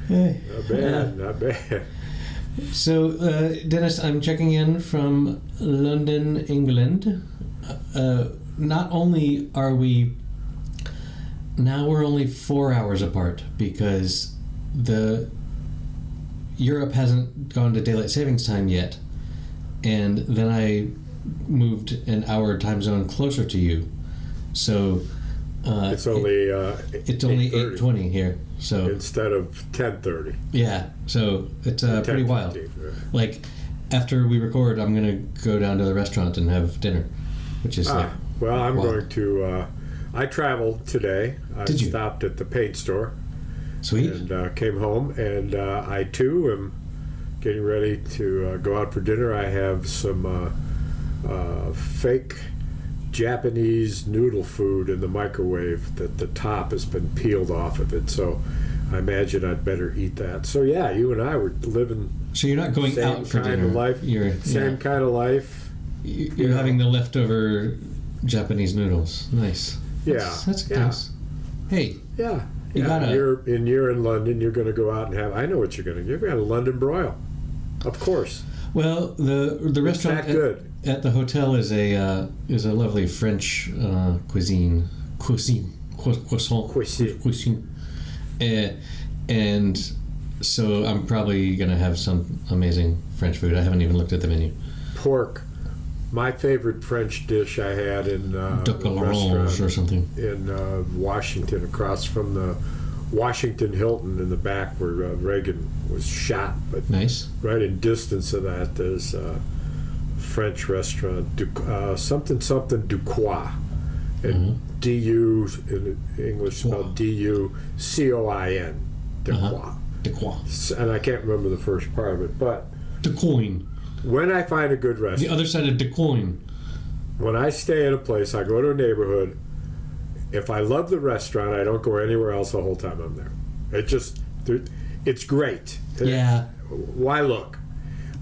Not bad, not bad. So, Dennis, I'm checking in from London, England. Not only are we're only 4 hours apart because Europe hasn't gone to daylight savings time yet, and then I moved an hour time zone closer to you, so it's only 8:20 here. So instead of 10:30. Yeah, so it's pretty wild. Right. Like after we record, I'm gonna go down to the restaurant and have dinner, which is I'm wild. going to. I traveled today. Did you? Stopped at the paint store. Sweet. And came home, and I too am getting ready to go out for dinner. I have some fake Japanese noodle food in the microwave that the top has been peeled off of it, so I imagine I'd better eat that. So yeah, you and I were living. So you're not going out for dinner. Same kind of life. You're having the leftover Japanese noodles. Nice. That's nice. Hey. Yeah. Gotta, you're in London. You're going to go out and have. I know what you're going to do. You're going to have a London broil, of course. Well, the restaurant at the hotel is a lovely French cuisine, and so I'm probably going to have some amazing French food. I haven't even looked at the menu. Pork. My favorite French dish I had in a restaurant or something in Washington, across from the Washington Hilton in the back where Reagan was shot. But nice. Right in distance of that, there's a French restaurant, something Ducoin, and D-U in English spelled D-U-C-O-I-N, Ducoin. Ducoin. And I can't remember the first part of it, but Ducoin. When I find a good restaurant, the other side of Ducoin. When I stay in a place, I go to a neighborhood. If I love the restaurant, I don't go anywhere else the whole time I'm there. It's great. Yeah. Why look?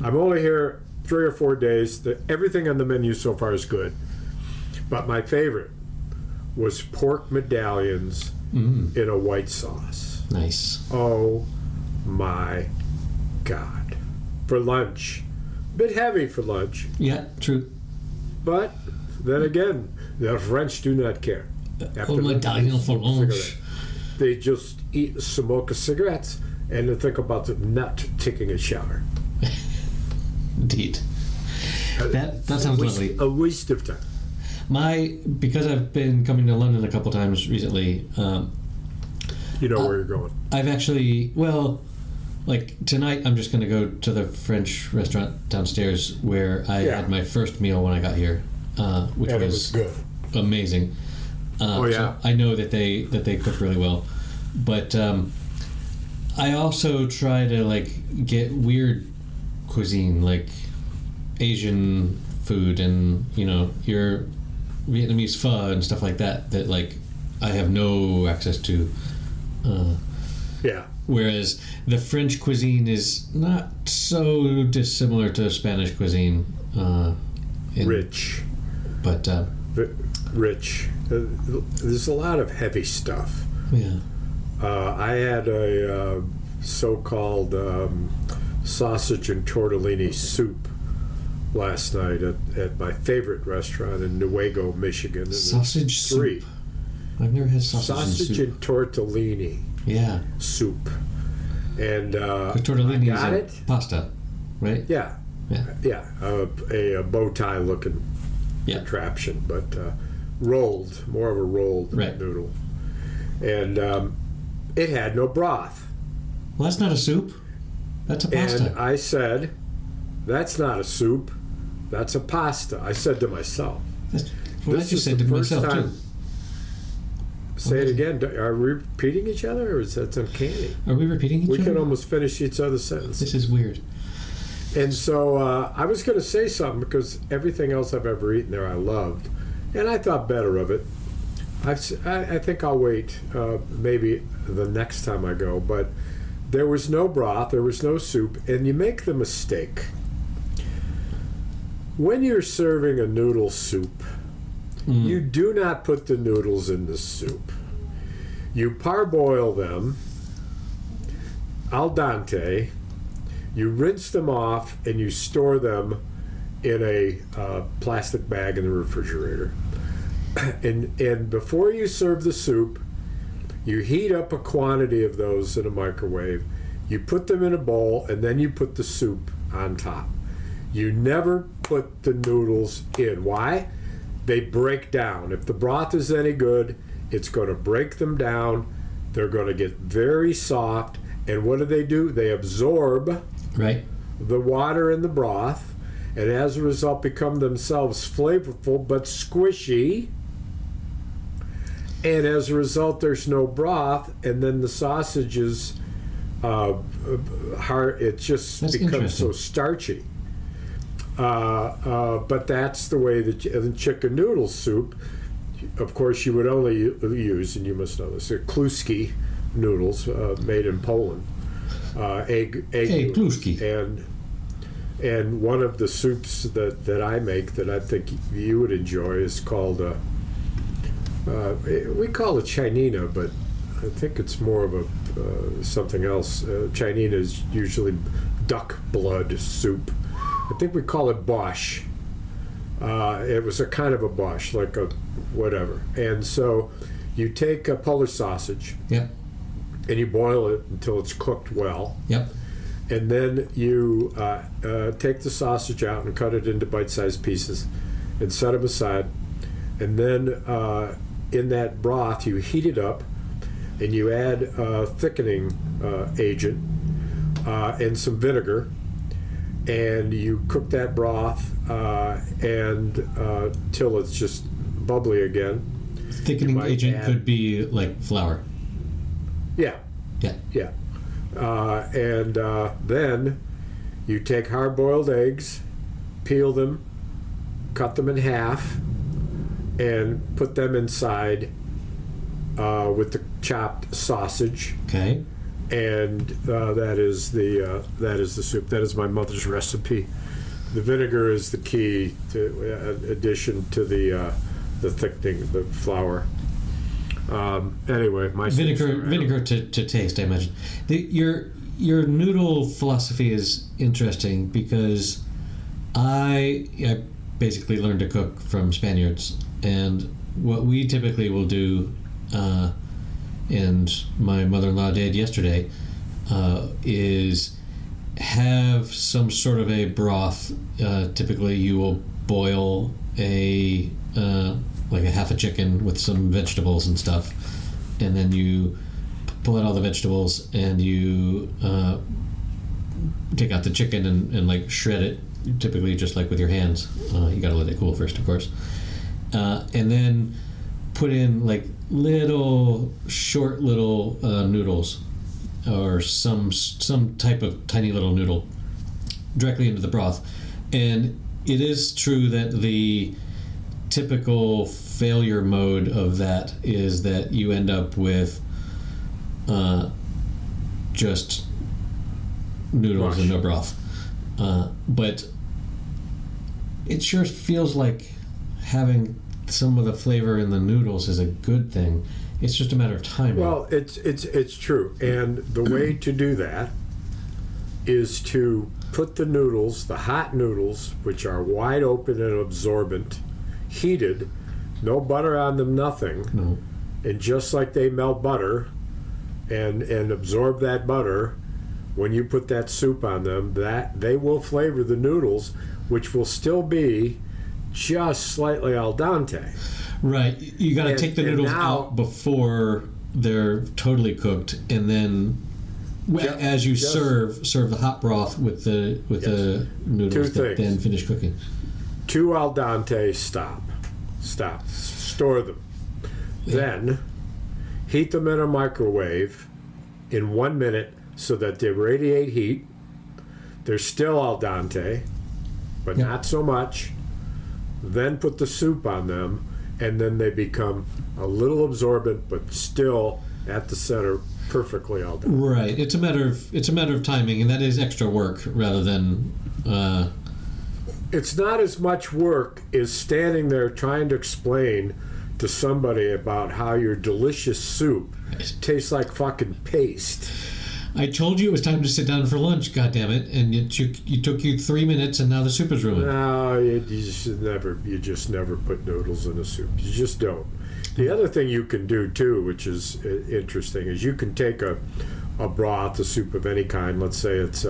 I'm only here 3 or 4 days. Everything on the menu so far is good, but my favorite was pork medallions in a white sauce. Nice. Oh my God! For lunch. Bit heavy for lunch. Yeah, true. But then again, the French do not care. Medallion for lunch. They just smoke a cigarette and they think about not taking a shower. Indeed. That sounds lovely. A waste of time. Because I've been coming to London a couple times recently. You know where you're going. I've actually, like tonight, I'm just going to go to the French restaurant downstairs where I had my first meal when I got here, which was good, amazing. So I know that they cook really well, but I also try to get weird cuisine, like Asian food, and your Vietnamese pho and stuff like that. That I have no access to. Whereas the French cuisine is not so dissimilar to Spanish cuisine. Rich. But... rich. There's a lot of heavy stuff. Yeah. I had a so-called sausage and tortellini soup last night at my favorite restaurant in Newaygo, Michigan. Sausage soup? I've never had sausage and tortellini. Yeah. Soup. And tortellini is pasta, right? Yeah. A bow tie looking contraption, but rolled, more of a rolled noodle. And it had no broth. Well, that's not a soup. That's a pasta. And I said, that's not a soup. That's a pasta. I said to myself. This is the first time. Say it again. Are we repeating each other, or is that uncanny? Are we repeating each other? We can almost finish each other's sentences. This is weird. And so I was going to say something because everything else I've ever eaten there I loved, and I thought better of it. I think I'll wait maybe the next time I go, but there was no broth, there was no soup, and you make the mistake. When you're serving a noodle soup, you do not put the noodles in the soup. You parboil them al dente. You rinse them off and you store them in a plastic bag in the refrigerator. And before you serve the soup, you heat up a quantity of those in a microwave. You put them in a bowl, and then you put the soup on top. You never put the noodles in. Why? They break down. If the broth is any good, it's going to break them down. They're going to get very soft. And what do? They absorb the water in the broth, and as a result become themselves flavorful but squishy. And as a result, there's no broth, and then the sausage is hard. It just becomes so starchy. But that's the way the chicken noodle soup. Of course, you would only use, and you must know this, they're kluski noodles made in Poland. Egg kluski. And one of the soups that I make that I think you would enjoy is called. We call it chinina, but I think it's more of a something else. Chinina is usually duck blood soup. I think we call it bosh. It was a kind of a bosh, like a whatever. And so you take a Polish sausage, and you boil it until it's cooked well. And then you take the sausage out and cut it into bite-sized pieces and set them aside. And then in that broth, you heat it up, and you add thickening agent and some vinegar, and you cook that broth till it's just bubbly again. Thickening agent could be like flour. Yeah. And then you take hard-boiled eggs, peel them, cut them in half, and put them inside with the chopped sausage. Okay. And that is the soup. That is my mother's recipe. The vinegar is the key to addition to the thickening, the flour. Anyway, my vinegar to taste, I imagine. Your noodle philosophy is interesting because I basically learned to cook from Spaniards, and what we typically will do, and my mother-in-law did yesterday, is have some sort of a broth. Typically, you will boil like a half a chicken with some vegetables and stuff, and then you pull out all the vegetables and you take out the chicken and like shred it, typically just like with your hands. You gotta let it cool first, of course, and then put in like short little noodles or some type of tiny little noodle directly into the broth. And it is true that the typical failure mode of that is that you end up with just noodles and no broth. But it sure feels like having some of the flavor in the noodles is a good thing. It's just a matter of timing. Well, it's true. And the way to do that is to put the noodles, the hot noodles, which are wide open and absorbent, heated, no butter on them, nothing. No. And just like they melt butter and absorb that butter, when you put that soup on them, that they will flavor the noodles, which will still be just slightly al dente. Right. You got to take the noodles out before they're totally cooked, and then as you serve the hot broth with the noodles that then finish cooking. 2 al dente, stop, store them. Yeah. Then heat them in a microwave in 1 minute so that they radiate heat. They're still al dente, but not so much. Then put the soup on them, and then they become a little absorbent, but still at the center perfectly al dente. Right. It's a matter of timing, and that is extra work rather than. It's not as much work as standing there trying to explain to somebody about how your delicious soup tastes like fucking paste. I told you it was time to sit down for lunch, goddammit, and it took you 3 minutes, and now the soup is ruined. No, you just never put noodles in a soup. You just don't. The other thing you can do too, which is interesting, is you can take a broth, a soup of any kind. Let's say it's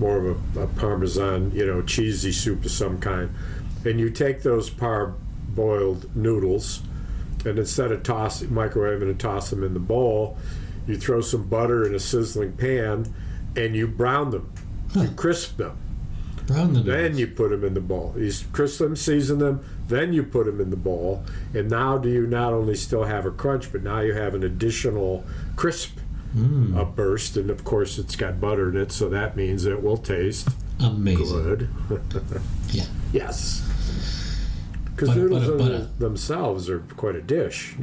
more of a Parmesan, cheesy soup of some kind, and you take those parboiled noodles, and instead of microwaving and toss them in the bowl, you throw some butter in a sizzling pan, and you brown them. You crisp them. Brown them. Then you put them in the bowl. You crisp them, season them, then you put them in the bowl. And now do you not only still have a crunch, but now you have an additional crisp burst. And of course, it's got butter in it, so that means it will taste amazing. Good. Yeah. Yes. Because noodles themselves are quite a dish,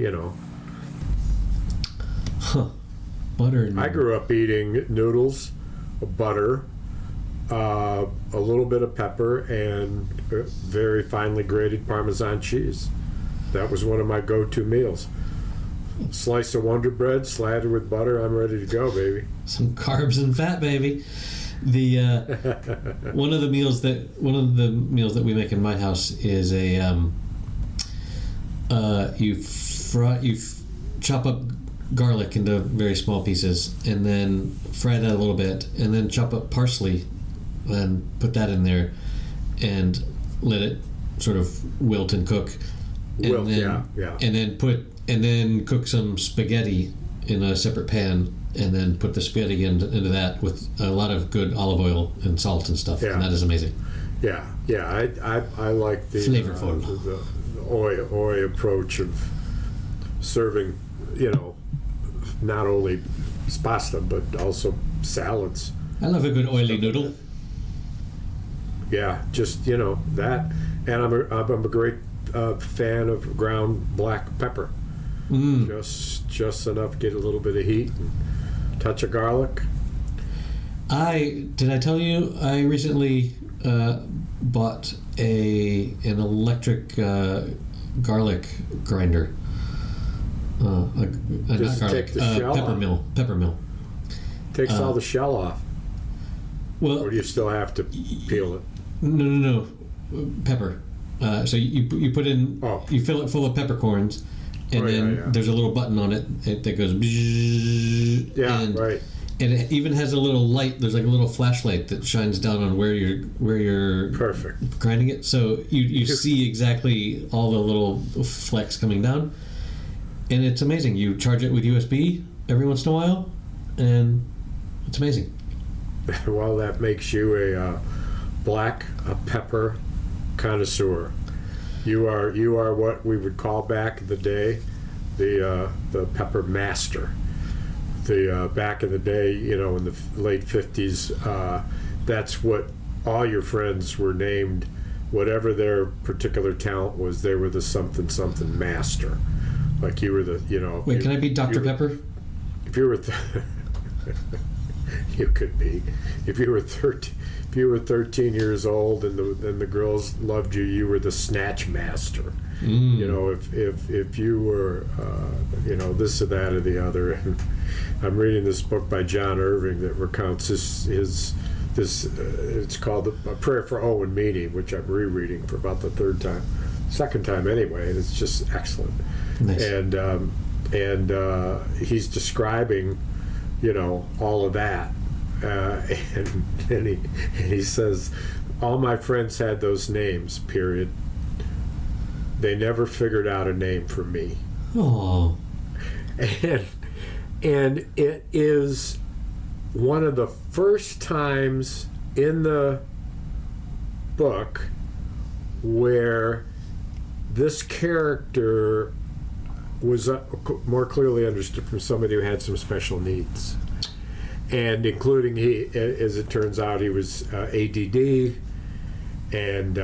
Huh. Butter. I grew up eating noodles, butter, a little bit of pepper, and very finely grated Parmesan cheese. That was one of my go-to meals. Slice of Wonder Bread, slathered with butter. I'm ready to go, baby. Some carbs and fat, baby. The one of the meals that we make in my house is you chop up garlic into very small pieces, and then fry that a little bit, and then chop up parsley and put that in there, and let it sort of wilt and cook. And then cook some spaghetti in a separate pan, and then put the spaghetti into that with a lot of good olive oil and salt and stuff. Yeah. And that is amazing. Yeah. I like the flavorful, the oil approach of serving, not only pasta but also salads. I love a good oily noodle. Yeah, just that, and I'm a great fan of ground black pepper. Just enough to get a little bit of heat and touch of garlic. Did I tell you I recently bought an electric garlic grinder. Just take the shell off. Pepper mill. Takes all the shell off. Well, or do you still have to peel it? No. Pepper. So you put in. Oh. You fill it full of peppercorns, and then there's a little button on it that goes. Right. And it even has a little light. There's like a little flashlight that shines down on where you're perfect grinding it. So you see exactly all the little flecks coming down, and it's amazing. You charge it with USB every once in a while, and it's amazing. Well, that makes you a black pepper connoisseur. You are what we would call back in the day the pepper master. Back in the day, in the late 50s, that's what all your friends were named. Whatever their particular talent was, they were the something master. Like you were the Wait, can I be Dr. Pepper? If you were you could be. If you were 13 years old and the girls loved you, you were the snatch master. If you were this or that or the other. And I'm reading this book by John Irving that recounts his it's called A Prayer for Owen Meany, which I'm rereading for about the second time anyway, and it's just excellent. Nice. And he's describing all of that, and he says, all my friends had those names, period. They never figured out a name for me. Oh. And it is one of the first times in the book where this character was more clearly understood from somebody who had some special needs, and including as it turns out, he was ADD, and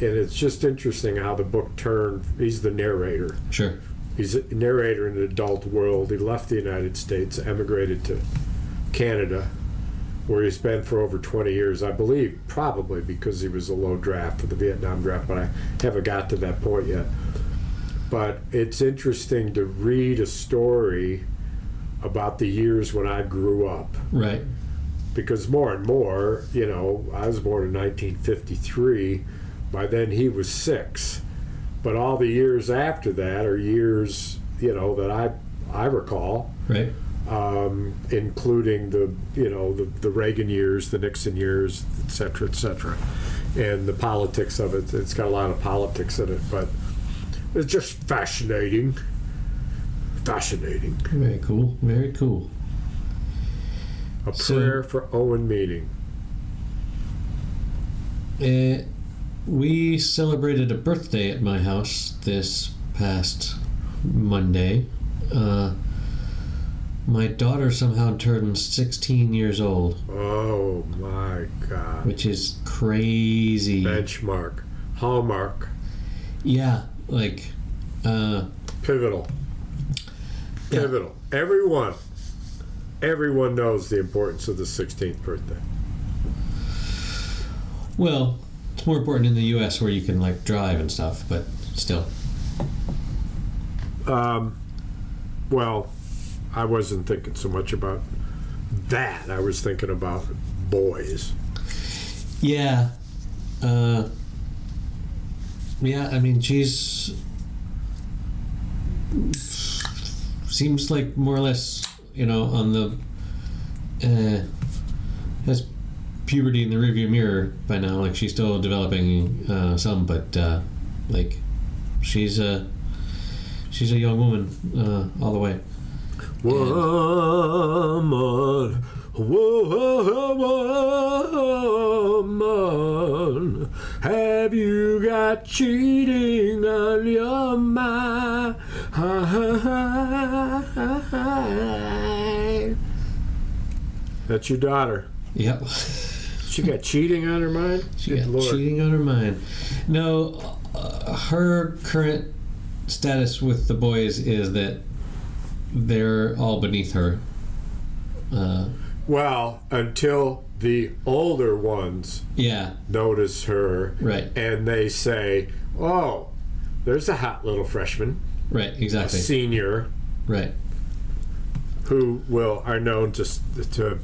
it's just interesting how the book turned. He's the narrator. Sure. He's a narrator in an adult world. He left the United States, emigrated to Canada, where he's been for over 20 years, I believe, probably because he was a low draft for the Vietnam draft, but I haven't got to that point yet. But it's interesting to read a story about the years when I grew up. Right. Because more and more, I was born in 1953. By then he was 6. But all the years after that are years, that I recall. Right. Including the Reagan years, the Nixon years, et cetera, and the politics of it. It's got a lot of politics in it, but it's just fascinating. Fascinating. Very cool. Very cool. A prayer for Owen meeting. We celebrated a birthday at my house this past Monday. My daughter somehow turned 16 years old. Oh my God. Which is crazy. Benchmark. Hallmark. Yeah, like... Pivotal. Yeah. Pivotal. Everyone knows the importance of the 16th birthday. Well, it's more important in the U.S. where you can, drive and stuff, but still. Well, I wasn't thinking so much about that. I was thinking about boys. Yeah. I mean, she's... seems like more or less, on the... has puberty in the rearview mirror by now. Like, she's still developing some, but, she's a young woman all the way. Woman, have you got cheating on your mind? That's your daughter. Yep. She got cheating on her mind? She got cheating on her mind. No, her current status with the boys is that they're all beneath her. Well, until the older ones notice her. Right. And they say, oh, there's a hot little freshman. Right, exactly. A senior. Right. Who are known to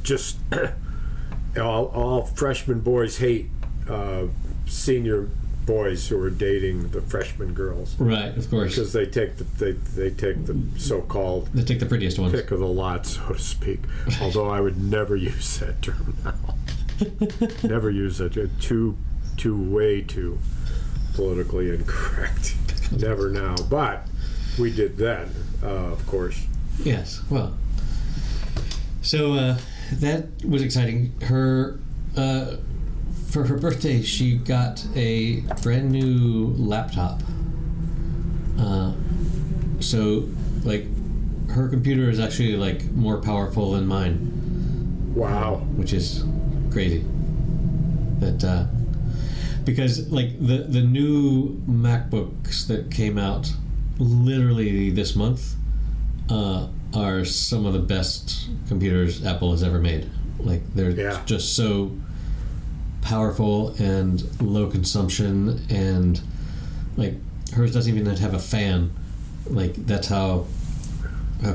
just... all freshman boys hate senior boys who are dating the freshman girls. Right, of course. Because they take the so-called... They take the prettiest ones. Pick of the lot, so to speak. Although I would never use that term now. Never use that. Way too politically incorrect. Never now. But we did then, of course. Yes, well. So that was exciting. Her... for her birthday, she got a brand new laptop. So, her computer is actually, more powerful than mine. Wow. Which is crazy. That, because, the new MacBooks that came out literally this month are some of the best computers Apple has ever made. They're just so... powerful and low consumption, and hers doesn't even have a fan. That's how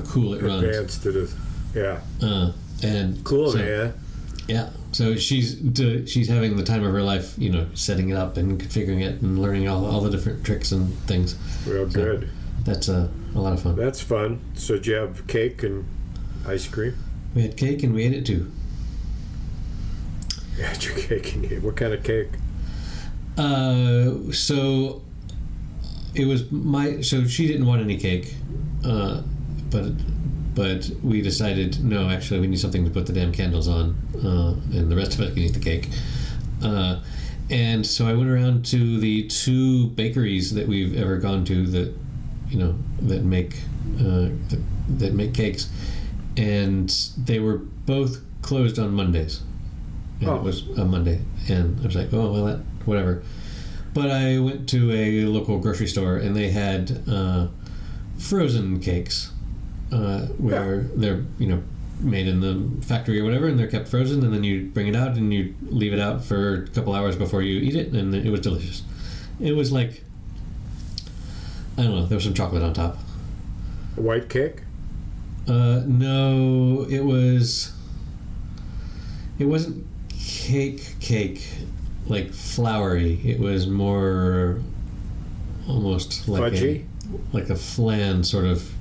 cool it runs. Advanced it is. Yeah. And cool, so, man. Yeah. So she's having the time of her life, setting it up and configuring it and learning all the different tricks and things. Real good. That's a lot of fun. That's fun. So did you have cake and ice cream? We had cake and we ate it too. You had your cake and you ate. What kind of cake? So it was so she didn't want any cake, but we decided, no, actually we need something to put the damn candles on, and the rest of us can eat the cake. And so I went around to the 2 bakeries that we've ever gone to that make cakes, and they were both closed on Mondays. And it was a Monday, and I was like, oh, well, whatever. But I went to a local grocery store, and they had frozen cakes, where they're, made in the factory or whatever, and they're kept frozen, and then you bring it out, and you leave it out for a couple hours before you eat it, and it was delicious. It was I don't know, there was some chocolate on top. A white cake? No, it wasn't cake, like floury. It was more almost like fudgy? like a flan sort of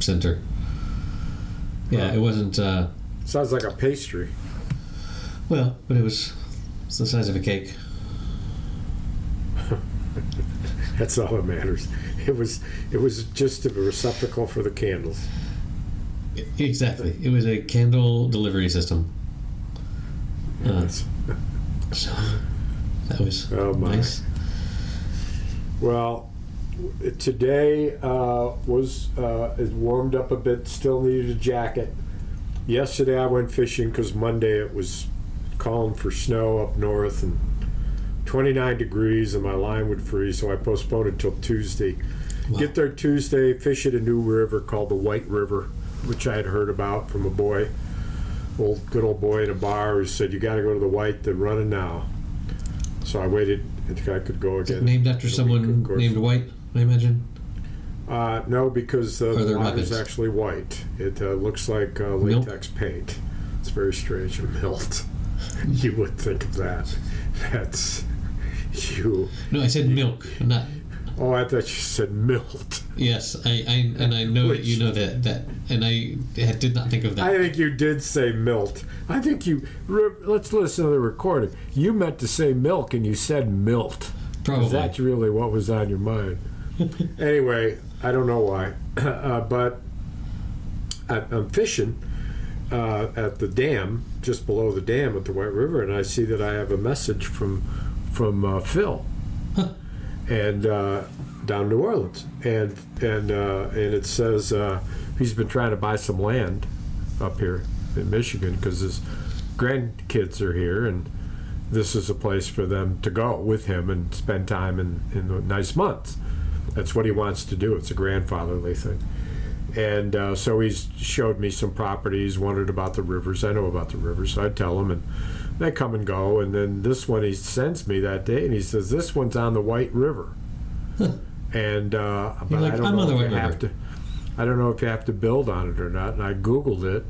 center. Yeah, it wasn't. Sounds like a pastry. Well, but it's the size of a cake. That's all that matters. It was just a receptacle for the candles. Exactly. It was a candle delivery system. Yes. So that was nice. Well, today is warmed up a bit. Still needed a jacket. Yesterday I went fishing because Monday it was calling for snow up north and 29 degrees and my line would freeze, so I postponed it till Tuesday. Wow. Get there Tuesday, fish at a new river called the White River, which I had heard about from a boy, good old boy in a bar who said, you got to go to the White, they're running now. So I waited until I could go again. Is it named after someone named White, I imagine? No, because the water's actually white. It looks like latex paint. It's very strange. Milt. You would think of that. That's you. No, I said milk, not. Oh, I thought you said milt. Yes, I know that you know that, and I did not think of that. I think you did say milt. I think you. Let's listen to the recording. You meant to say milk, and you said milt. Probably. That's really what was on your mind. Anyway, I don't know why, but I'm fishing at the dam, just below the dam at the White River, and I see that I have a message from Phil, and down New Orleans, and it says he's been trying to buy some land up here in Michigan because his grandkids are here, and this is a place for them to go with him and spend time in the nice months. That's what he wants to do. It's a grandfatherly thing. And so he's showed me some properties, wondered about the rivers. I know about the rivers, so I tell him, and they come and go. And then this one he sends me that day, and he says, this one's on the White River. And but like, I don't know if you have to. I don't know if you have to build on it or not. And I Googled it,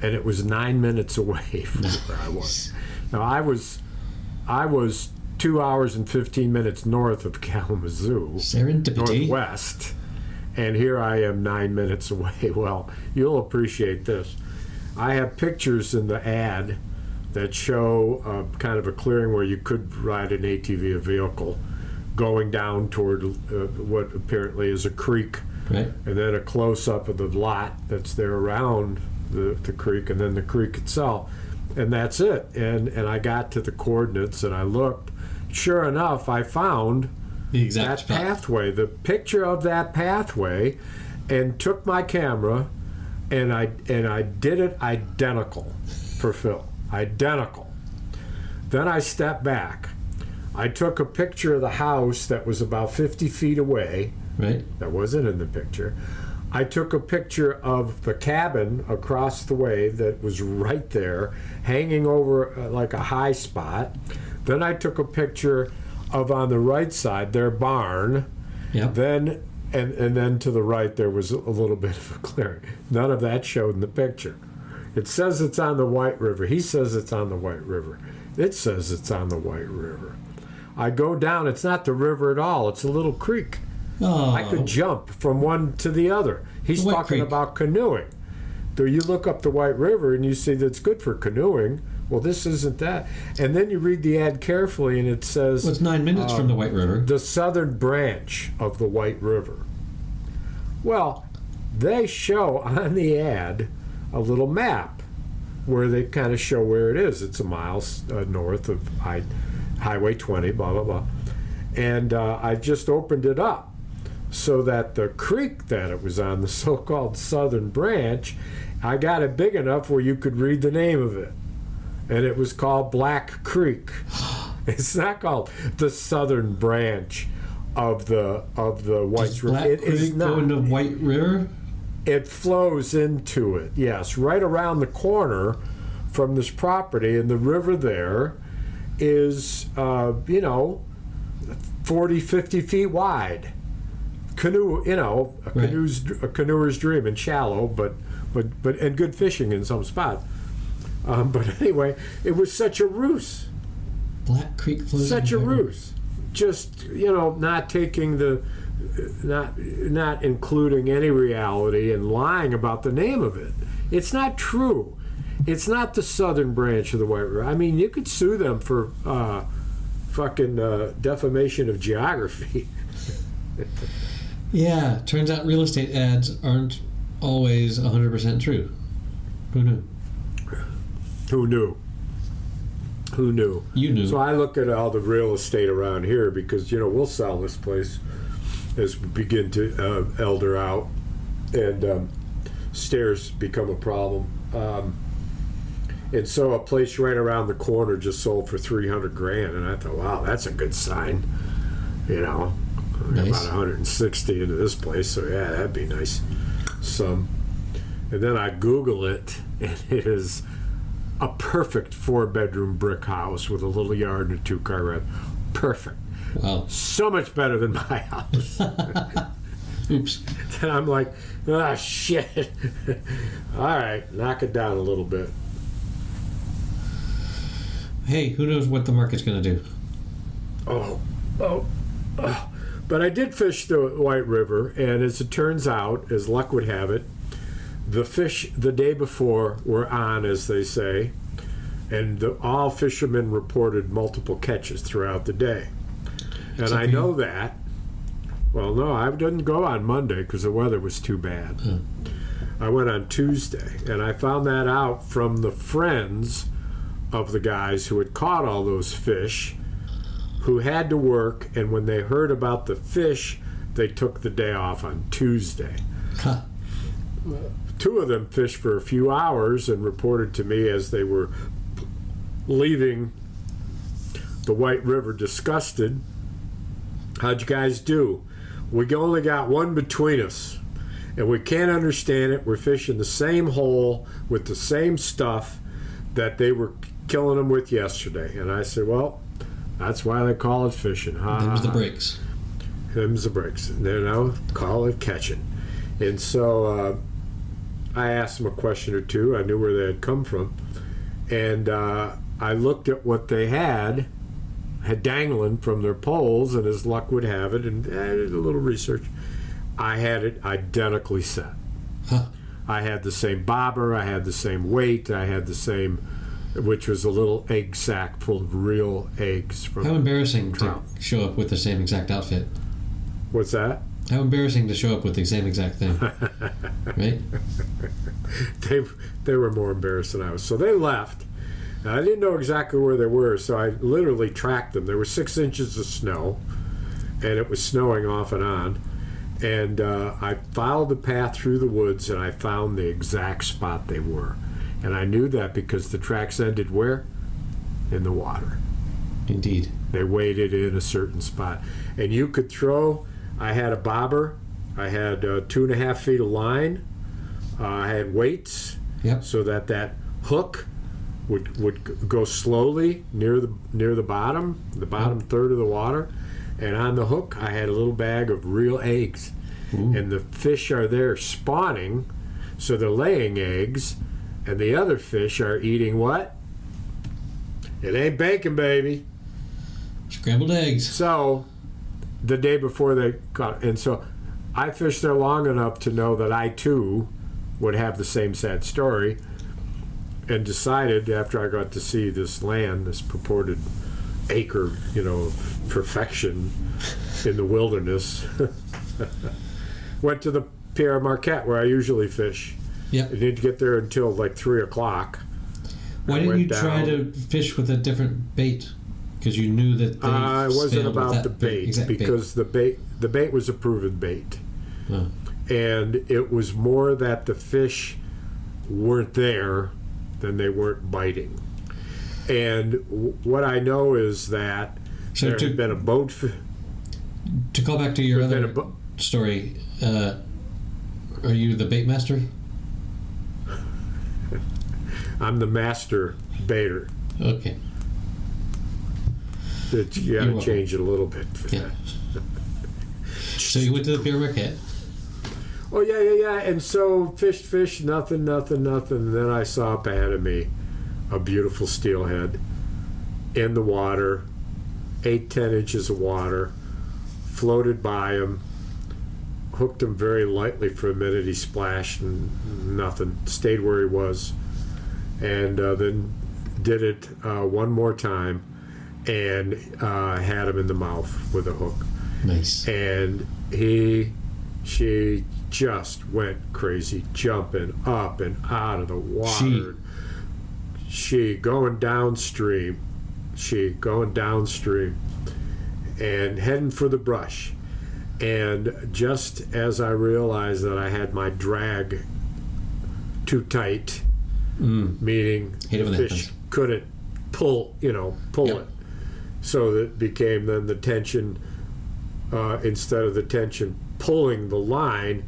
and it was 9 minutes away from where I was. Now I was 2 hours and 15 minutes north of Kalamazoo, serendipity, northwest, and here I am 9 minutes away. Well, you'll appreciate this. I have pictures in the ad that show kind of a clearing where you could ride an ATV, a vehicle, going down toward what apparently is a creek, right? And then a close-up of the lot that's there around the creek, and then the creek itself, and that's it. And I got to the coordinates, and I looked. Sure enough, I found the exact that pathway, the picture of that pathway, and took my camera, and I did it identical for Phil, identical. Then I stepped back. I took a picture of the house that was about 50 feet away. Right. That wasn't in the picture. I took a picture of the cabin across the way that was right there, hanging over like a high spot. Then I took a picture of, on the right side, their barn. Yep. Then and then to the right there was a little bit of a clearing. None of that showed in the picture. It says it's on the White River. He says it's on the White River. It says it's on the White River. I go down. It's not the river at all. It's a little creek. Oh. I could jump from one to the other. He's talking about canoeing. So you look up the White River and you see that it's good for canoeing. Well, this isn't that. And then you read the ad carefully, and it says... Well, it's 9 minutes from the White River. The southern branch of the White River. Well, they show on the ad a little map where they kind of show where it is. It's a mile north of Highway 20, blah, blah, blah. And I just opened it up so that the creek that it was on, the so-called southern branch, I got it big enough where you could read the name of it. And it was called Black Creek. It's not called the southern branch of the White River. Black Creek go into White River? It flows into it, yes, right around the corner from this property, and the river there is 40, 50 feet wide. canoe, a canoeer's dream, and shallow, but and good fishing in some spots. But anyway, it was such a ruse. Black Creek floating. Such a ruse. Just not taking not including any reality and lying about the name of it. It's not true. It's not the southern branch of the White River. I mean, you could sue them for defamation of geography. Yeah, turns out real estate ads aren't always 100% true. Who knew? Who knew? Who knew? You knew. So I look at all the real estate around here because, we'll sell this place as we begin to elder out and stairs become a problem. And so a place right around the corner just sold for $300,000, and I thought, wow, that's a good sign. Nice. About 160 into this place, so yeah, that'd be nice. And then I Google it, and it is a perfect 4-bedroom brick house with a little yard and a 2-car garage. Perfect. Wow. So much better than my house. Oops. And I'm like, shit. All right, knock it down a little bit. Hey, who knows what the market's going to do? Oh. But I did fish the White River, and as it turns out, as luck would have it, the fish the day before were on, as they say, and all fishermen reported multiple catches throughout the day. And I know that. Well, no, I didn't go on Monday because the weather was too bad. I went on Tuesday, and I found that out from the friends of the guys who had caught all those fish, who had to work, and when they heard about the fish, they took the day off on Tuesday. Huh. 2 of them fished for a few hours and reported to me as they were leaving the White River disgusted, "How'd you guys do? We only got one between us, and we can't understand it. We're fishing the same hole with the same stuff that they were killing them with yesterday." And I said, well, that's why they call it fishing. Them's the breaks. Them's the breaks. They now call it catching. And so I asked them a question or two. I knew where they had come from. And I looked at what they had dangling from their poles, and as luck would have it, and I did a little research, I had it identically set. Huh. I had the same bobber, I had the same weight, I had the same, which was a little egg sack full of real eggs from How embarrassing trout. to show up with the same exact outfit. What's that? How embarrassing to show up with the same exact thing. Right? They were more embarrassed than I was. So they left. Now, I didn't know exactly where they were, so I literally tracked them. There were 6 inches of snow, and it was snowing off and on. And I followed the path through the woods, and I found the exact spot they were. And I knew that because the tracks ended where? In the water. Indeed. They waded in a certain spot. And you could throw, I had a bobber, I had 2.5 feet of line, I had weights, Yep. so that hook would go slowly near the bottom third of the water. And on the hook, I had a little bag of real eggs. Ooh. And the fish are there spawning, so they're laying eggs, and the other fish are eating what? It ain't bacon, baby. Scrambled eggs. So, the day before they caught, and so I fished there long enough to know that I too would have the same sad story, and decided after I got to see this land, this purported acre, of perfection in the wilderness, went to the Pierre Marquette where I usually fish. Yep. I didn't get there until like 3 o'clock. Why didn't you try to fish with a different bait? Because you knew that they it wasn't failed with about that the bait, exact because the bait was a proven bait. Oh. And it was more that the fish weren't there than they weren't biting. And what I know is that So there had been a boat. To call back to your There'd other been story, are you the bait master? I'm the master baiter. Okay. You got to change it a little bit for Yeah. that. So you went to the Pierre Marquette. Oh, yeah. And so fish, nothing. And then I saw up ahead of me a beautiful steelhead in the water, 8-10 inches of water, floated by him, hooked him very lightly for a minute. He splashed and nothing, stayed where he was, and then did it one more time and had him in the mouth with a hook. Nice. And she just went crazy, jumping up and out of the water. She going downstream, and heading for the brush. And just as I realized that I had my drag too tight, meaning the fish couldn't pull it, so that became then the tension. Instead of the tension pulling the line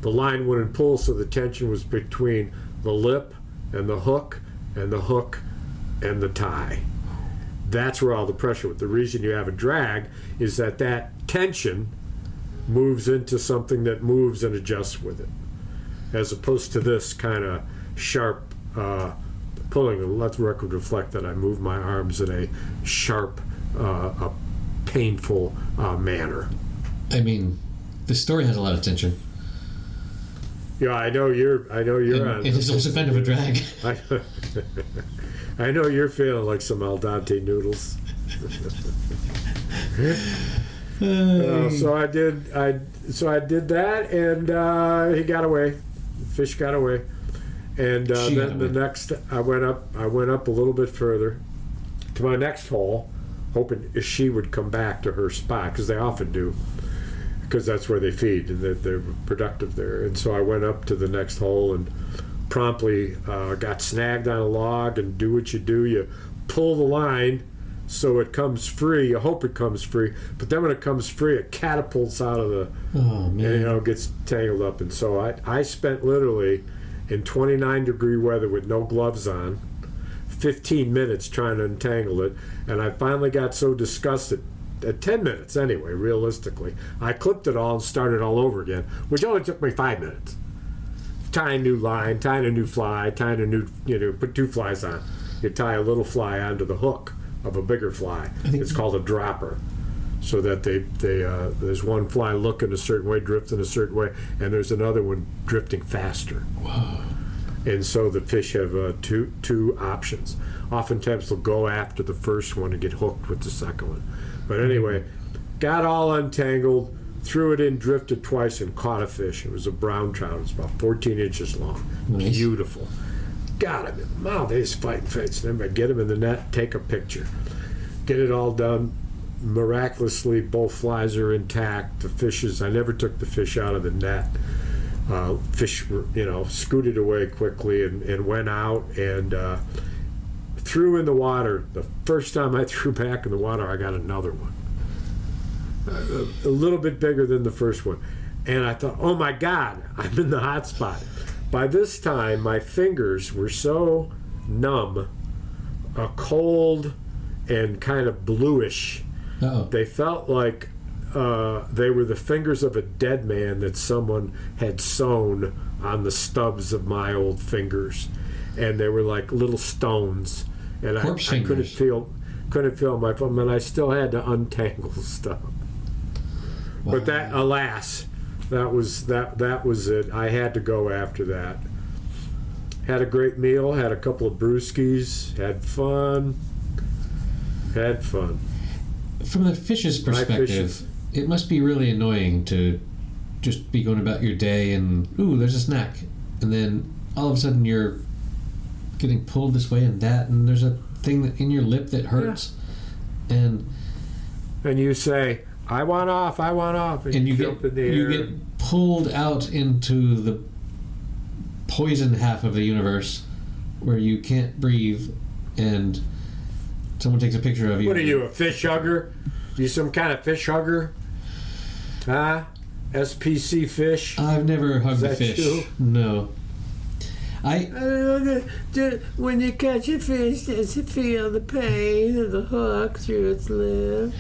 wouldn't pull, so the tension was between the lip and the hook and the tie. That's where all the pressure was. The reason you have a drag is that tension moves into something that moves and adjusts with it, as opposed to this kind of sharp pulling. Let the record reflect that I move my arms in a sharp, painful manner. I mean, the story has a lot of tension. Yeah, I know you're on. It is also kind of a drag. I know you're feeling like some al dente noodles. So I did that, and he got away. The fish got away, and then the next I went up a little bit further to my next hole, hoping she would come back to her spot, because they often do, because that's where they feed and they're productive there. And so I went up to the next hole and promptly got snagged on a log. And do what you do, you pull the line so it comes free. You hope it comes free, but then when it comes free, it catapults out of the and gets tangled up. And so I spent literally in 29-degree weather with no gloves on 15 minutes trying to untangle it, and I finally got so disgusted at 10 minutes anyway, realistically, I clipped it all and started all over again, which only took me 5 minutes. Tying a new line, tying a new fly, tying a new, put 2 flies on. You tie a little fly onto the hook of a bigger fly. It's called a dropper, so that there's one fly looking a certain way, drifting a certain way, and there's another one drifting faster. Whoa. And so the fish have two options. Oftentimes they'll go after the first one and get hooked with the second one. But anyway, got all untangled, threw it in, drifted twice, and caught a fish. It was a brown trout. It was about 14 inches long. Nice. Beautiful. Got him in the mouth. He's fighting fights. Then I get him in the net, take a picture. Get it all done. Miraculously, both flies are intact. The fishes, I never took the fish out of the net. Fish, scooted away quickly and went out and threw in the water. The first time I threw back in the water, I got another one. A little bit bigger than the first one. And I thought, oh my God, I'm in the hot spot. By this time, my fingers were so numb, cold, and kind of bluish. Uh-oh. They felt like they were the fingers of a dead man that someone had sewn on the stubs of my old fingers, and they were like little stones. And I couldn't feel my thumb, and I still had to untangle stuff. Wow. But that, alas, that was it. I had to go after that. Had a great meal. Had a couple of brewskis. Had fun. From the fish's perspective, it must be really annoying to just be going about your day and, ooh, there's a snack. And then all of a sudden you're getting pulled this way and that, and there's a thing that in your lip that hurts. Yeah. And you say, I want off. And you jump in the air. You get pulled out into the poison half of the universe where you can't breathe, and someone takes a picture of you. What are you, a fish hugger? You some kind of fish hugger? Huh? SPC fish? I've never hugged a fish. You? No. When you catch a fish, does it feel the pain of the hook through its lip?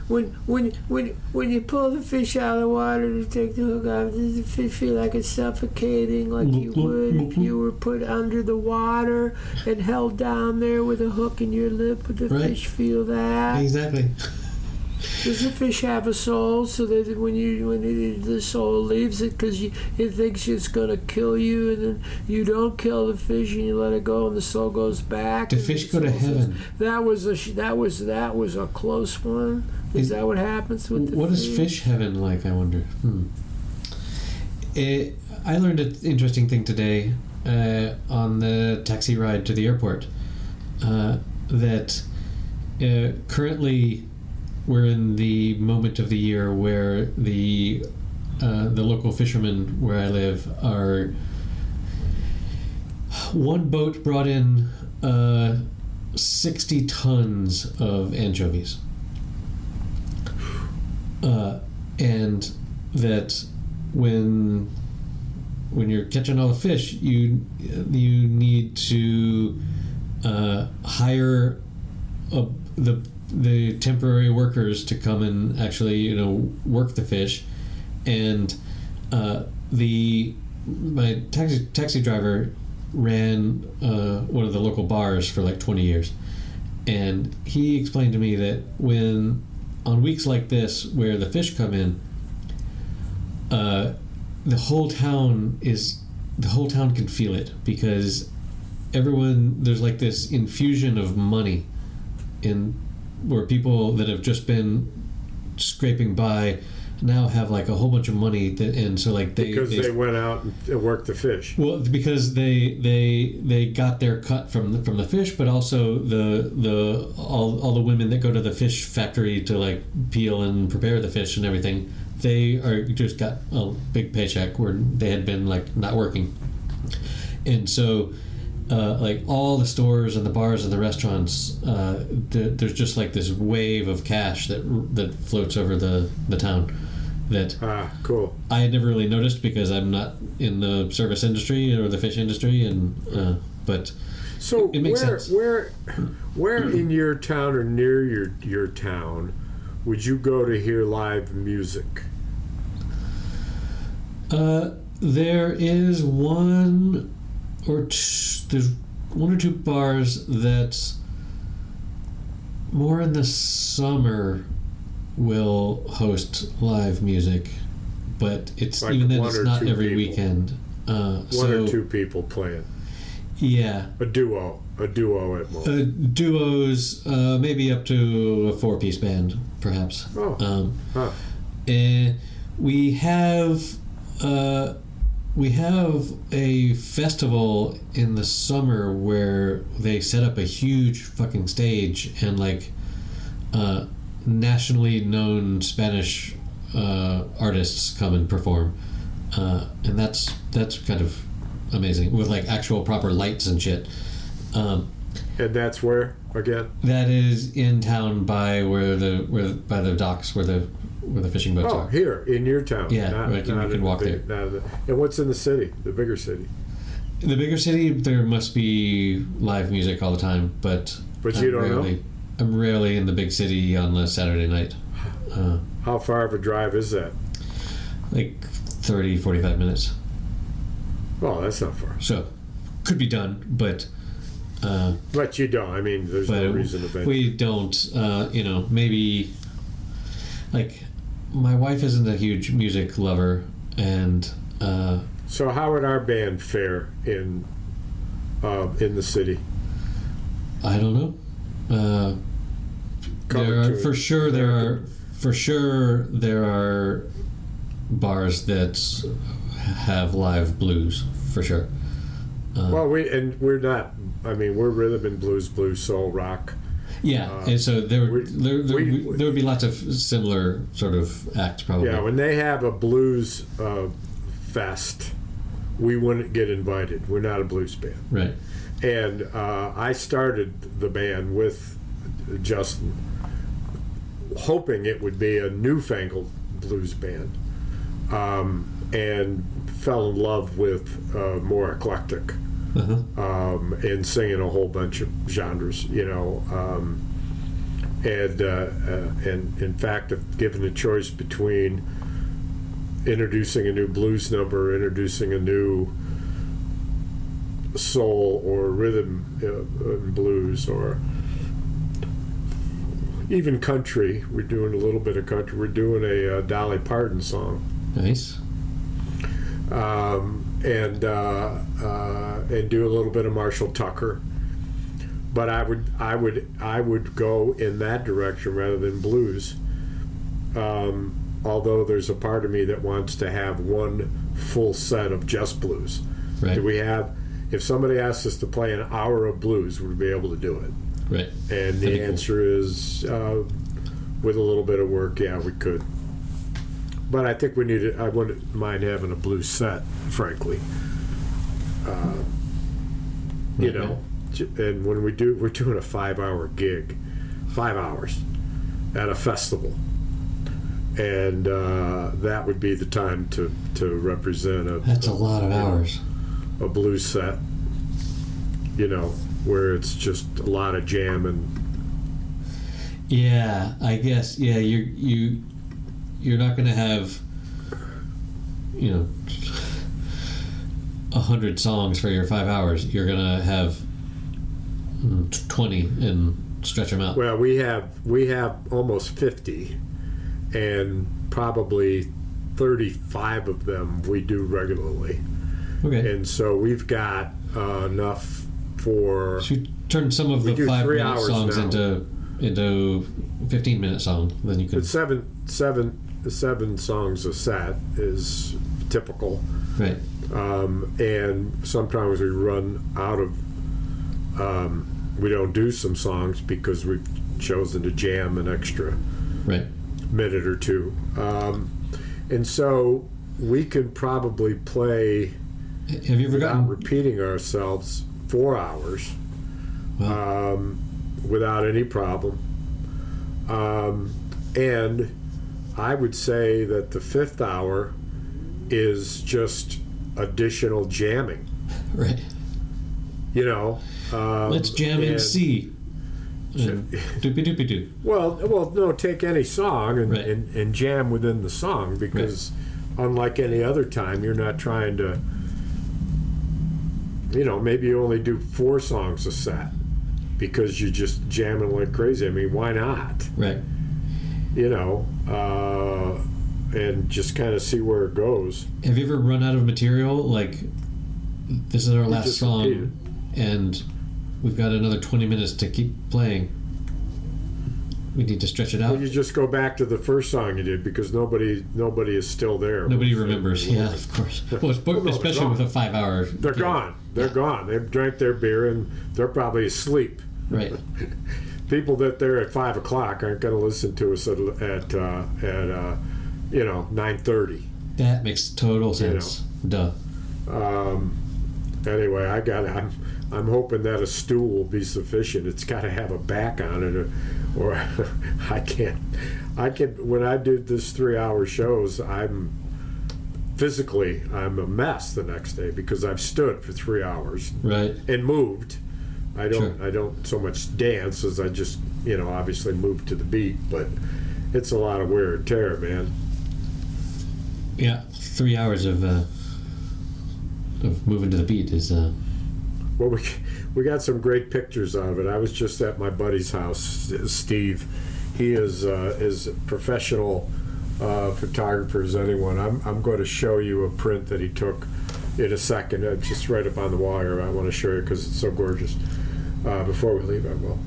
When you pull the fish out of the water to take the hook off, does the fish feel like it's suffocating, like you would if you were put under the water and held down there with a hook in your lip? Would the fish feel that? Exactly. Does the fish have a soul, so that when the soul leaves it because it thinks it's going to kill you, and then you don't kill the fish and you let it go, and the soul goes back? The fish go to heaven. That was a close one. Is that what happens with the What fish? is fish heaven like, I wonder? I learned an interesting thing today on the taxi ride to the airport, that currently we're in the moment of the year where the local fishermen where I live are. One boat brought in 60 tons of anchovies, and that when you're catching all the fish, you need to hire the temporary workers to come and actually work the fish, and my taxi driver ran one of the local bars for like 20 years, and he explained to me that when on weeks like this where the fish come in, the whole town can feel it, because there's like this infusion of money in where people that have just been scraping by now have like a whole bunch of money and so like they went out and worked the fish. Well, because they got their cut from the fish, but also all the women that go to the fish factory to like peel and prepare the fish and everything, they just got a big paycheck where they had been like not working, and so like all the stores and the bars and the restaurants, there's just like this wave of cash that floats over the town. That cool. I had never really noticed because I'm not in the service industry or the fish industry, and but so it makes sense. Where in your town or near your town would you go to hear live music? There is one or two, there's one or two bars that more in the summer will host live music, but it's like even then it's not every people. Weekend. One or two people playing. Yeah. A duo at most. Duos, maybe up to a 4-piece band, perhaps. Oh. We have a festival in the summer where they set up a huge fucking stage and like nationally known Spanish artists come and perform, and that's kind of amazing with like actual proper lights and shit. And that's where again? That is in town by by the docks where the fishing boats are. Oh, here in your town. Yeah, you can walk there. And what's in the city? The bigger city? The bigger city, there must be live music all the time, but you don't know? I'm rarely in the big city on a Saturday night. How far of a drive is that? Like 30, 45 minutes. Oh, that's not far. So, could be done, but... but you don't. I mean, there's no reason to venture. We don't, maybe... Like, my wife isn't a huge music lover, and... So how would our band fare in the city? I don't know. There are bars that have live blues for sure. Well, we're not. I mean, we're rhythm and blues, soul, rock. Yeah, and so there would be lots of similar sort of acts probably. Yeah, when they have a blues fest, we wouldn't get invited. We're not a blues band. Right. And I started the band with Justin, hoping it would be a newfangled blues band, and fell in love with more eclectic, and singing a whole bunch of genres, And in fact, if given the choice between introducing a new blues number, introducing a new soul or rhythm in blues, or even country, we're doing a little bit of country. We're doing a Dolly Parton song. Nice. And do a little bit of Marshall Tucker. But I would go in that direction rather than blues. Although there's a part of me that wants to have one full set of just blues. Right. Do we have? If somebody asks us to play an hour of blues, would we be able to do it? Right. And the answer is, with a little bit of work, yeah, we could. But I think we need it. I wouldn't mind having a blues set, frankly. You know, and when we're doing a 5-hour gig, 5 hours at a festival, and that would be the time to represent That's a lot of hours. A blues set. You know, where it's just a lot of jam and. Yeah, I guess. Yeah, you're not going to have, 100 songs for your 5 hours. You're going to have 20 and stretch them out. Well, we have almost 50, and probably 35 of them we do regularly. Okay. And so we've got enough for. So you turn some of the 5-minute songs into 15-minute song. Then you could. Seven songs a set is typical. Right. And sometimes we run out of. We don't do some songs because we've chosen to jam an extra minute or two. And so we could probably play. Have you ever gotten repeating ourselves 4 hours Wow. Without any problem? And I would say that the 5th hour is just additional jamming. Right. Let's jam in C. Doopy doopy doo. Well, no. Take any song Right. and jam within the song, because unlike any other time, you're not trying to. Maybe you only do 4 songs a set because you're just jamming like crazy. I mean, why not? Right. And just kind of see where it goes. Have you ever run out of material? Like, this is our last just song, repeat it. and we've got another 20 minutes to keep playing. We need to stretch it out. Well, you just go back to the first song you did, because nobody is still there. Nobody remembers. Yeah, of course. Well, especially with a 5-hour. They're gone. They're gone. They've drank their beer and they're probably asleep. Right. People that they're at 5 o'clock aren't going to listen to us at 9:30. That makes total sense. Duh. Anyway, I'm hoping that a stool will be sufficient. It's got to have a back on it, or I can't. When I did this 3-hour shows, I'm a mess the next day because I've stood for 3 hours, Right. and moved. I don't Sure. so much dance as I just obviously move to the beat, but it's a lot of wear and tear, man. Yeah. 3 hours of moving to the beat is. Well, we got some great pictures out of it. I was just at my buddy's house, Steve. He is as professional photographer as anyone. I'm going to show you a print that he took in a second. Just right up on the wall here. I want to show you because it's so gorgeous. Before we leave, I will.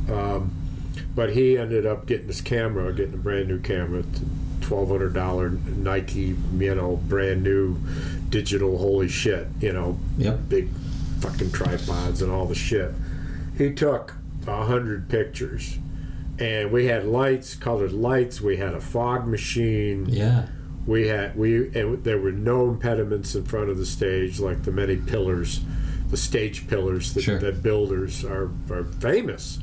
But he ended up getting a brand new camera, $1,200 Nike, brand new digital, holy shit, Yep. big fucking tripods and all the shit. He took 100 pictures, and we had colored lights. We had a fog machine. Yeah. And there were no impediments in front of the stage, like the many pillars, the stage pillars that, Sure. that builders are famous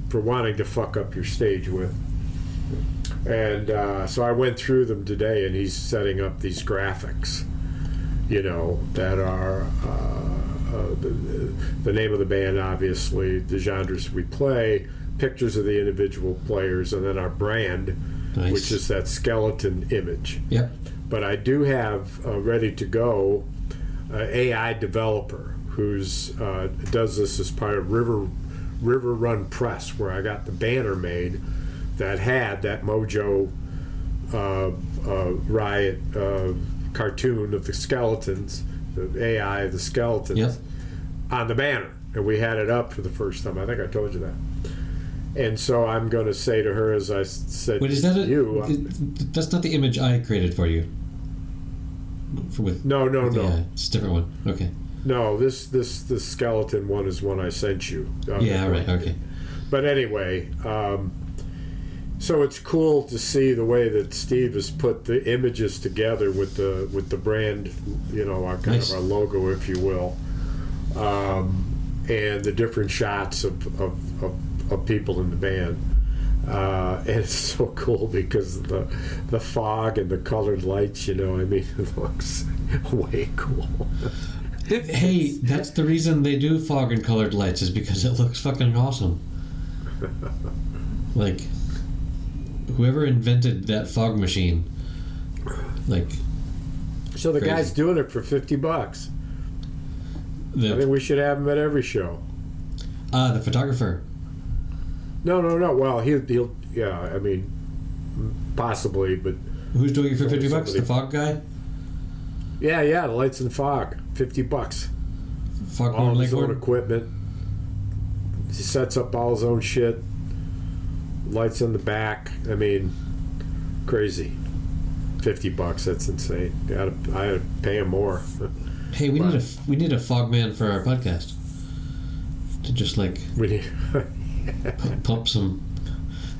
for wanting to fuck up your stage with. And so I went through them today, and he's setting up these graphics, that are the name of the band, obviously, the genres we play, pictures of the individual players, and then our brand, Nice. which is that skeleton image. Yep. But I do have ready to go AI developer who's does this as part of River Run Press, where I got the banner made that had that Mojo Riot cartoon of the skeletons, the AI, the skeletons, Yep. on the banner. And we had it up for the first time. I think I told you that. And so I'm going to say to her, as I said Wait, is that to you, that's not the image I created for you. no, Yeah, it's a different one. Okay. no. This skeleton one is one I sent you. Yeah. Right. Okay. But anyway, so it's cool to see the way that Steve has put the images together with the brand, our kind Nice. of our logo, if you will, and the different shots of people in the band. And it's so cool because of the fog and the colored lights, it looks way cool. Hey, that's the reason they do fog and colored lights, is because it looks fucking awesome. Like, whoever invented that fog machine, like, So the crazy. guy's doing it for $50. I think we should have him at every show. The photographer. No. Well, he'll yeah. I mean, possibly, but Who's doing it for $50? Somebody- The fog guy? yeah. The lights and fog, $50. All Foghorn of his own Leghorn? equipment. He sets up all his own shit. Lights in the back. I mean, crazy. $50. That's insane. I had to pay him more. Hey, we need a fog man for our podcast. To just like We need. pump some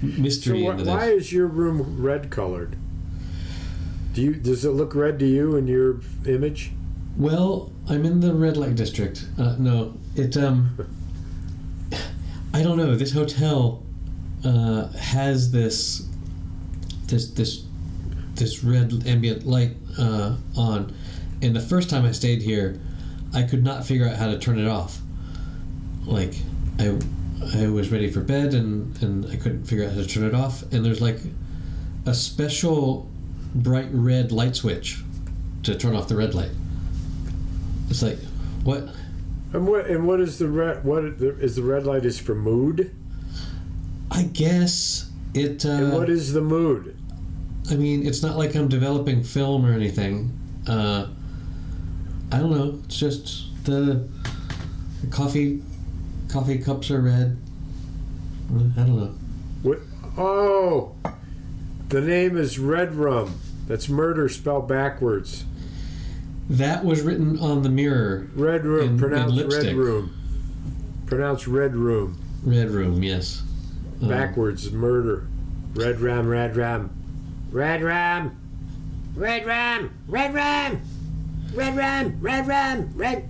So mystery into why this. is your room red colored? Does it look red to you in your image? Well, I'm in the red light district. No, it I don't know. This hotel has this red ambient light on, and the first time I stayed here, I could not figure out how to turn it off. Like, I was ready for bed and I couldn't figure out how to turn it off. And there's like a special bright red light switch to turn off the red light. It's like, what? And what is the red? Is the red light is for mood? I guess it. And what is the mood? I mean, it's not like I'm developing film or anything. I don't know. It's just the coffee cups are red. I don't know. What? Oh, the name is Red Rum. That's murder spelled backwards. That was written on the mirror. Red Room, in pronounced lipstick. Red Room. Pronounced Red Room. Red room, yes. Backwards is murder. Red Rum, Red Rum. Red Rum. Red Rum. Red Rum. Red Rum. Red Rum. Red.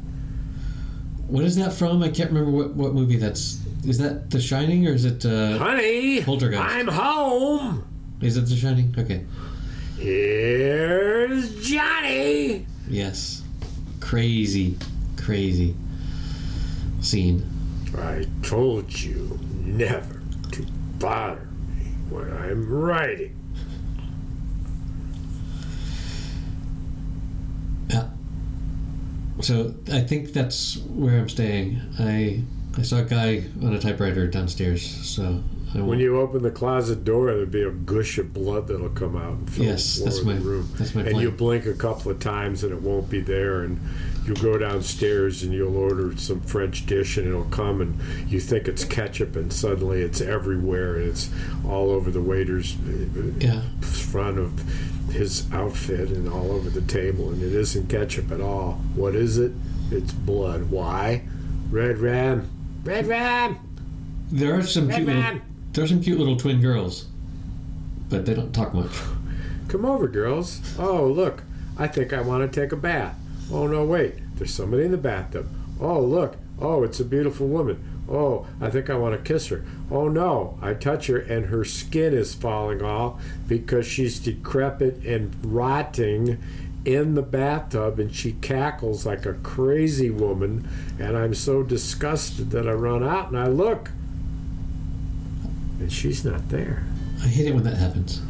What is that from? I can't remember what movie that's. Is that The Shining or is it Honey, Poltergeist? I'm home. Is it The Shining? Okay. Here's Johnny. Yes. Crazy scene. I told you never to bother me when I'm writing. Yeah. So I think that's where I'm staying. I saw a guy on a typewriter downstairs, so I When you open the closet door, there'll be a gush of blood that'll come out and fill Yes, the that's floor of my- the room. that's my and plan. you blink a couple of times and it won't be there, and you'll go downstairs and you'll order some French dish and it'll come and you think it's ketchup and suddenly it's everywhere and it's all over the waiter's Yeah. front of his outfit and all over the table, and it isn't ketchup at all. What is it? It's blood. Why? Red Ram. Red Ram. There are some cute little twin girls, but they don't talk much. Come over, girls. Oh, look. I think I want to take a bath. Oh, no, wait. There's somebody in the bathtub. Oh, look. Oh, it's a beautiful woman. Oh, I think I want to kiss her. Oh, no. I touch her and her skin is falling off because she's decrepit and rotting in the bathtub, and she cackles like a crazy woman, and I'm so disgusted that I run out and I look. and she's not there. I hate it when that happens.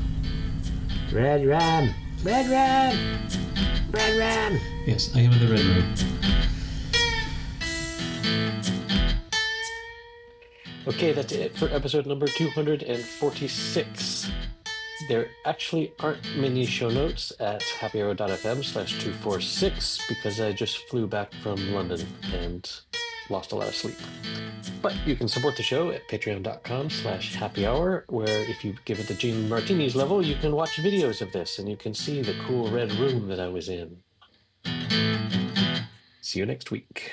Red rum, red rum, red rum. Yes, I am in the red room. Okay, that's it for episode number 246. There actually aren't many show notes at happyhour.fm/246 because I just flew back from London and lost a lot of sleep. But you can support the show at patreon.com/happyhour, where if you give it the Gene Martini's level, you can watch videos of this and you can see the cool red room that I was in. See you next week.